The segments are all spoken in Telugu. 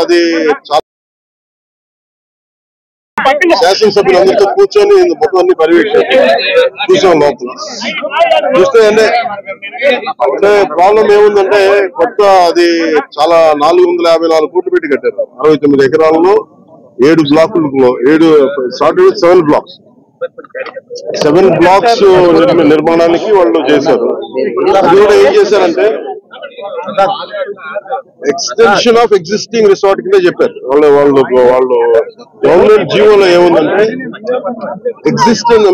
అది శాసనసభ్యులందరితో కూర్చొని మొత్తం అన్ని పర్యవేక్షణ చూసాం. లోపల చూస్తే అంటే ప్రాబ్లం ఏముందంటే కొత్త అది చాలా 454 కోట్లు పెట్టి కట్టారు. 69 ఎకరాల్లో 7 బ్లాకుల్లో 7 బ్లాక్స్ 7 బ్లాక్స్ నిర్మాణానికి వాళ్ళు చేశారు. అది కూడా ఏం చేశారంటే ఎక్స్టెన్షన్ ఆఫ్ ఎగ్జిస్టింగ్ రిసార్ట్ కింద చెప్పారు. వాళ్ళు గవర్నమెంట్ జీవోలో ఏముందంటే existence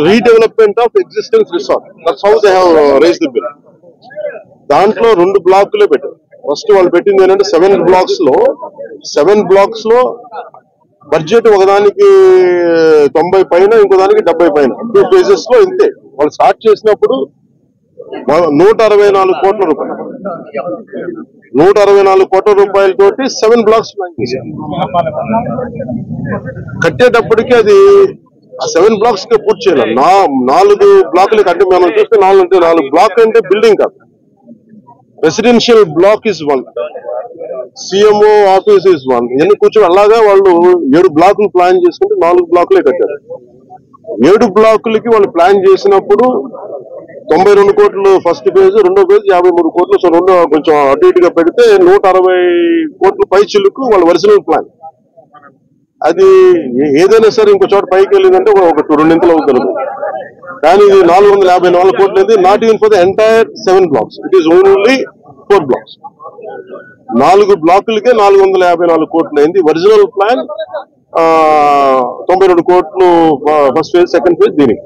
redevelopment of existence resort. That's how they have raised the bill. దాంట్లో 2 బ్లాకులే పెట్టారు. ఫస్ట్ వాళ్ళు పెట్టింది ఏంటంటే 7 బ్లాక్స్ లో బడ్జెట్ ఒకదానికి 90 పైన, ఇంకో దానికి 70 పైన, 2 ఫేజెస్ లో ఇంతే. వాళ్ళు స్టార్ట్ చేసినప్పుడు 164 కోట్ల రూపాయలు 164 కోట్ల రూపాయలతోటి 7 బ్లాక్స్ ప్లాన్ చేశారు. కట్టేటప్పటికి అది 7 బ్లాక్స్ కి పూర్తి చేయాలి. 4 బ్లాకులకి అంటే మనం చూస్తే 4 బ్లాక్ అంటే బిల్డింగ్ కాదు, residential block is 1, CMO office is 1. ఇవన్నీ కూర్చొని అలాగా వాళ్ళు 7 బ్లాకులు ప్లాన్ చేసుకుంటే 4 బ్లాకులే కట్టారు. 7 బ్లాకులకి వాళ్ళు ప్లాన్ చేసినప్పుడు 92 కోట్లు ఫస్ట్ ఫేజ్, రెండో ఫేజ్ 53 కోట్లు. సో రెండో కొంచెం అటు ఇటుగా పెడితే 160 కోట్ల పై చిల్లుకు వాళ్ళ ఒరిజినల్ ప్లాన్. అది ఏదైనా సరే ఇంకో చోట పైకి వెళ్ళిందంటే ఒక 2 అవుతుంది. కానీ ఇది 454 కోట్లు అయితే not even for the entire 7 blocks. It is only 4 blocks. 4 బ్లాకులకే 454 కోట్లు అయింది. ఒరిజినల్ ప్లాన్ 92 కోట్లు ఫస్ట్ ఫేజ్, సెకండ్ ఫేజ్. దీనికి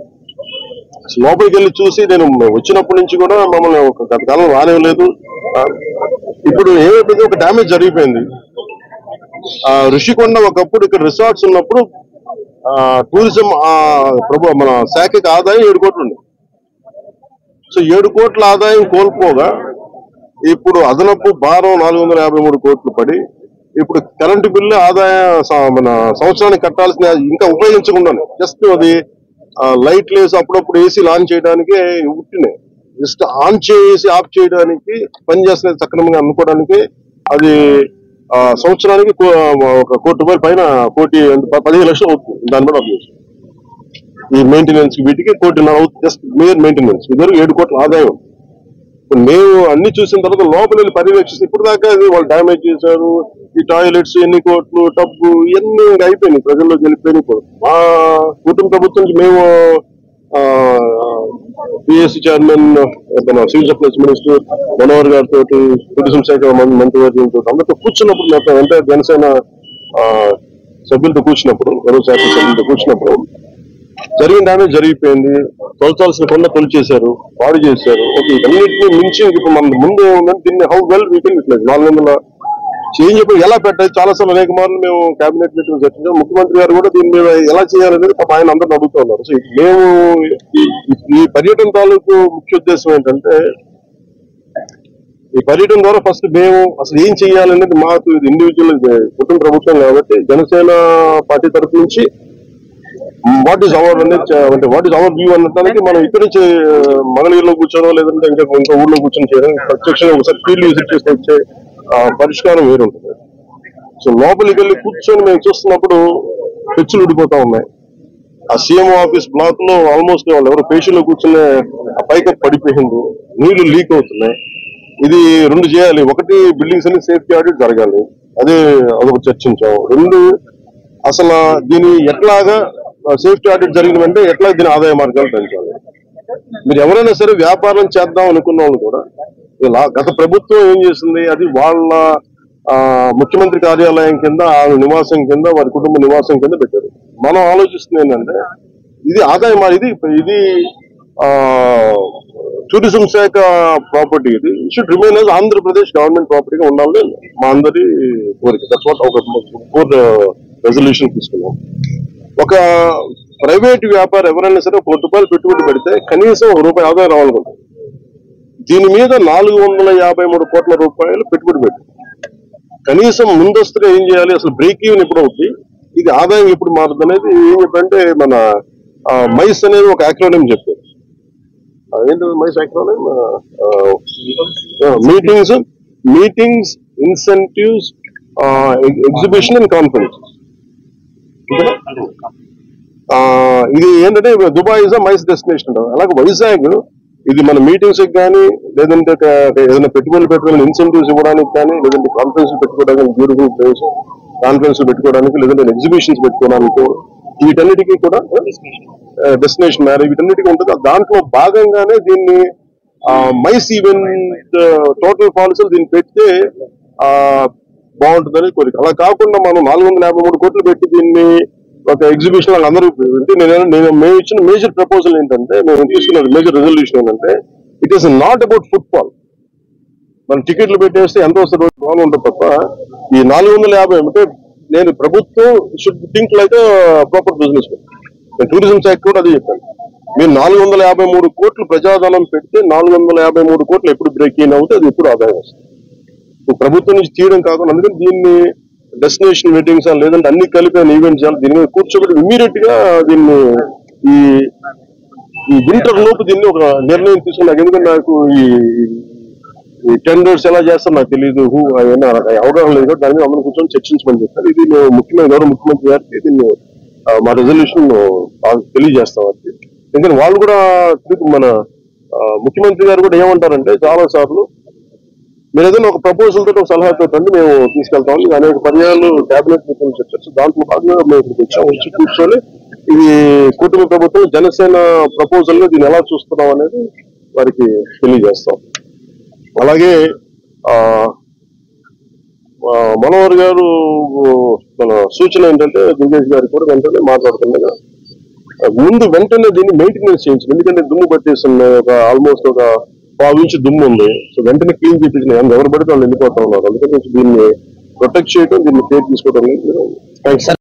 లోపలికి వెళ్ళి చూసి నేను వచ్చినప్పటి నుంచి కూడా మమ్మల్ని గత కాలం రానివ్వలేదు. ఇప్పుడు ఏమైపోయింది, ఒక డ్యామేజ్ జరిగిపోయింది. ఋషికొండ ఒకప్పుడు ఇక్కడ రిసార్ట్స్ ఉన్నప్పుడు టూరిజం మన శాఖకి ఆదాయం 7 కోట్లు ఉంది. సో 7 కోట్ల ఆదాయం కోల్పోగా ఇప్పుడు అదనపు భారం 453 కోట్లు పడి ఇప్పుడు కరెంటు బిల్లు ఆదాయం మన సంవత్సరానికి కట్టాల్సిన ఇంకా ఉపయోగించకుండా జస్ట్ అది లైట్ లేసి అప్పుడప్పుడు ఏసీ ఆన్ చేయడానికి ఉట్టినే జస్ట్ ఆన్ చేసి ఆఫ్ చేయడానికి పనిచేస్తున్నది సక్రమంగా అనుకోవడానికి అది సంవత్సరానికి 1 కోటి రూపాయల పైన 15 లక్షలు అవుతుంది. దాని కూడా ఈ మెయింటెనెన్స్ వీటికి 1.5 కోటి అవుతుంది, జస్ట్ మేయర్ మెయింటెనెన్స్. ఇద్దరు 7 కోట్ల ఆదాయం. మేము అన్ని చూసిన తర్వాత లోపల వెళ్ళి పర్యవేక్షిస్తే ఇప్పుడు దాకా అది వాళ్ళు డ్యామేజ్ చేశారు. ఈ టాయిలెట్స్ ఎన్ని కోట్లు, టబ్బు ఇవన్నీ అయిపోయినాయి, ప్రజల్లోకి వెళ్ళిపోయినాయి. మా కుటుంబ ప్రభుత్వం నుంచి మేము PSC chairman, civil supplies minister Manohar గారితో, టూరిజం శాఖ మంత్రివర్గంతో అందరితో కూర్చున్నప్పుడు, మొత్తం అంటే జనసేన సభ్యులతో కూర్చున్నప్పుడు, శాఖ సభ్యులతో కూర్చున్నప్పుడు జరిగిన డ్యామేజ్ జరిగిపోయింది. తొలచాల్సిన కొండ తొలిచేశారు, పాడు చేశారు. ఓకే, ఇవన్నింటినీ మించి ఇప్పుడు మన ముందు ఏముందని దీన్ని how well we can utilize 400 change చెప్పి ఎలా పెట్టాలి. చాలా సార్లు అనేక మార్లు మేము కేబినెట్ మీటింగ్ చర్చించాం. ముఖ్యమంత్రి గారు కూడా దీని మీద ఎలా చేయాలనేది ఆయన అందరిని అడుగుతూ ఉన్నారు. సో మేము ఈ పర్యటన తాలూకు ముఖ్య ఉద్దేశం ఏంటంటే, ఈ పర్యటన ద్వారా ఫస్ట్ మేము అసలు ఏం చేయాలనేది మాకు ఇది ఇండివిజువల్ కుటుంబ ప్రభుత్వం కాబట్టి జనసేన పార్టీ తరఫు నుంచి వాట్ ఈస్ అవర్ అంటే వాట్ ఈస్ అవర్ వ్యూ అనడానికి మనం ఇక్కడ నుంచి మంగళగిరిలో కూర్చోనో లేదంటే ఇంకా ఊర్లో కూర్చొని చేయడం ప్రత్యక్షంగా ఒకసారి ఫీల్డ్ విజిట్ చేసి వచ్చే పరిష్కారం వేరుంటుంది. సో లోపలికి వెళ్ళి కూర్చొని మేము చూస్తున్నప్పుడు పెచ్చులు ఉడిపోతా ఉన్నాయి. ఆ సీఎం ఆఫీస్ బ్లాక్ లో ఆల్మోస్ట్ వాళ్ళు ఎవరు పేషెంట్ లో కూర్చునే పైకప్ పడిపోయింది, నీళ్లు లీక్ అవుతున్నాయి. ఇది 2 చేయాలి. ఒకటి, బిల్డింగ్స్ అన్ని సేఫ్టీ ఆడిట్ జరగాలి, అదొక చర్చించాం. 2, అసలు దీని ఎట్లాగా సేఫ్టీ ఆడిట్ జరిగినంటే ఎట్లా దీని ఆదాయ మార్గాలు పెంచాలి. మీరు ఎవరైనా సరే వ్యాపారం చేద్దాం అనుకున్న వాళ్ళు కూడా గత ప్రభుత్వం ఏం చేసింది, అది వాళ్ళ ముఖ్యమంత్రి కార్యాలయం కింద, నివాసం కింద, వారి కుటుంబ నివాసం కింద పెట్టారు. మనం ఆలోచిస్తుంది ఏంటంటే ఇది ఆదాయం, ఇది టూరిజం శాఖ ప్రాపర్టీ, ఇది should remain as Andhra Pradesh government ప్రాపర్టీగా ఉండాలని మా అందరి కోరిక. దట్స్ వాట్ ఒక 4 రెజల్యూషన్ తీసుకున్నాం. ఒక ప్రైవేట్ వ్యాపారం ఎవరైనా సరే 1 కోటి రూపాయలు పెట్టుబడి పెడితే కనీసం ₹1 ఆదాయం రావాలనుకుంటుంది. దీని మీద 453 కోట్ల రూపాయలు పెట్టుబడి పెట్టి కనీసం ముందస్తుగా ఏం చేయాలి, అసలు బ్రేక్ ఈవెన్ ఎప్పుడు అవుతుంది, ఇది ఆదాయం ఎప్పుడు మారుతుంది అనేది ఏం చెప్పంటే మన మైస్ అనేది ఒక యాక్రోనిమ్ చెప్పారు. ఏంటి MICE acronym? Meetings, incentives, exhibition and conference. ఇది ఏంటంటే దుబాయ్ ఇస్ మైస్ డెస్టినేషన్ అంటారు. అలాగే వైజాగ్ ఇది మన మీటింగ్స్ కానీ లేదంటే ఏదైనా పెట్టుబడులు ఇన్సెంటివ్స్ ఇవ్వడానికి కానీ లేదంటే కాన్ఫరెన్స్ పెట్టుకోవడానికి బ్యూటిఫుల్ ప్లేస్ కాన్ఫరెన్స్ పెట్టుకోవడానికి లేదంటే ఎగ్జిబిషన్స్ పెట్టుకోవడానికి వీటన్నిటికీ కూడా డెస్టినేషన్ మ్యారేజ్ వీటన్నిటికీ ఉంటుంది. దాంట్లో భాగంగానే దీన్ని మైస్ ఈవెంట్ టోటల్ పాలసీలు దీన్ని పెడితే బాగుంటుందని కోరిక. అలా కాకుండా మనం 453 కోట్లు పెట్టి దీన్ని ఒక ఎగ్జిబిషన్ అందరూ మేము ఇచ్చిన మేజర్ ప్రపోజల్ ఏంటంటే మేము తీసుకున్న మేజర్ రెజల్యూషన్ ఏంటంటే it is not about football. మనం టికెట్లు పెట్టేస్తే ఎంత వస్తుంది బాగా ఉంటుంది తప్ప ఈ 450 అంటే నేను ప్రభుత్వం should think like proper business. నేను టూరిజం శాఖ కూడా అదే చెప్పాను. మీరు 453 కోట్లు ప్రజాధనం పెడితే 453 కోట్లు ఎప్పుడు బ్రేక్ ఇన్ అవుతే అది ఎప్పుడు ఆదాయం వస్తుంది. ప్రభుత్వం నుంచి తీయడం కాకుండా అందుకని దీన్ని డెస్టినేషన్ మీటింగ్స్ లేదంటే అన్ని కలిపిన ఈవెంట్స్ చేయాలి. దీని మీద కూర్చోబెట్టి ఇమ్మీడియట్ గా దీన్ని ఈ వింటర్ లోపు దీన్ని ఒక నిర్ణయం తీసుకున్నాను. ఎందుకంటే నాకు ఈ టెండర్స్ ఎలా చేస్తారో నాకు తెలియదు, అవగాహన లేదు. దాని మీద అందరూ కూర్చొని చర్చించమని చెప్పారు. ఇది మేము ముఖ్యమైన గౌరవ ముఖ్యమంత్రి గారికి దీన్ని మా రెజల్యూషన్ తెలియజేస్తాం. అది ఎందుకంటే వాళ్ళు కూడా మన ముఖ్యమంత్రి గారు కూడా ఏమంటారంటే చాలా సార్లు మీరు ఏదైనా ఒక ప్రపోజల్ తోటి ఒక సలహాతో మేము తీసుకెళ్తాం. అనేక పర్యాలు కేబినెట్ మీటింగ్ చర్చ దాంట్లో భాగంగా మేము ఇక్కడికి వచ్చాం. వచ్చి కూర్చొని ఇది కుటుంబ ప్రభుత్వం జనసేన ప్రపోజల్ గా దీన్ని ఎలా చూస్తున్నాం అనేది వారికి తెలియజేస్తాం. అలాగే మనోహర్ గారు మన సూచన ఏంటంటే దుర్గేష్ గారికి కూడా వెంటనే మాట్లాడుతుండగా వెంటనే దీన్ని మెయింటెనెన్స్ చేయించింది. ఎందుకంటే దుమ్ము పట్టేస్తున్నాయి, ఒక ఆల్మోస్ట్ ఒక 5 ఇంచ్ దుమ్ము ఉంది. సో వెంటనే క్లీన్ చేయించిన ఎవరు పడితే వాళ్ళు వెళ్ళిపోతా ఉన్నారు. అందుకని దీన్ని ప్రొటెక్ట్ చేయడం దీన్ని కేర్ తీసుకోవడం.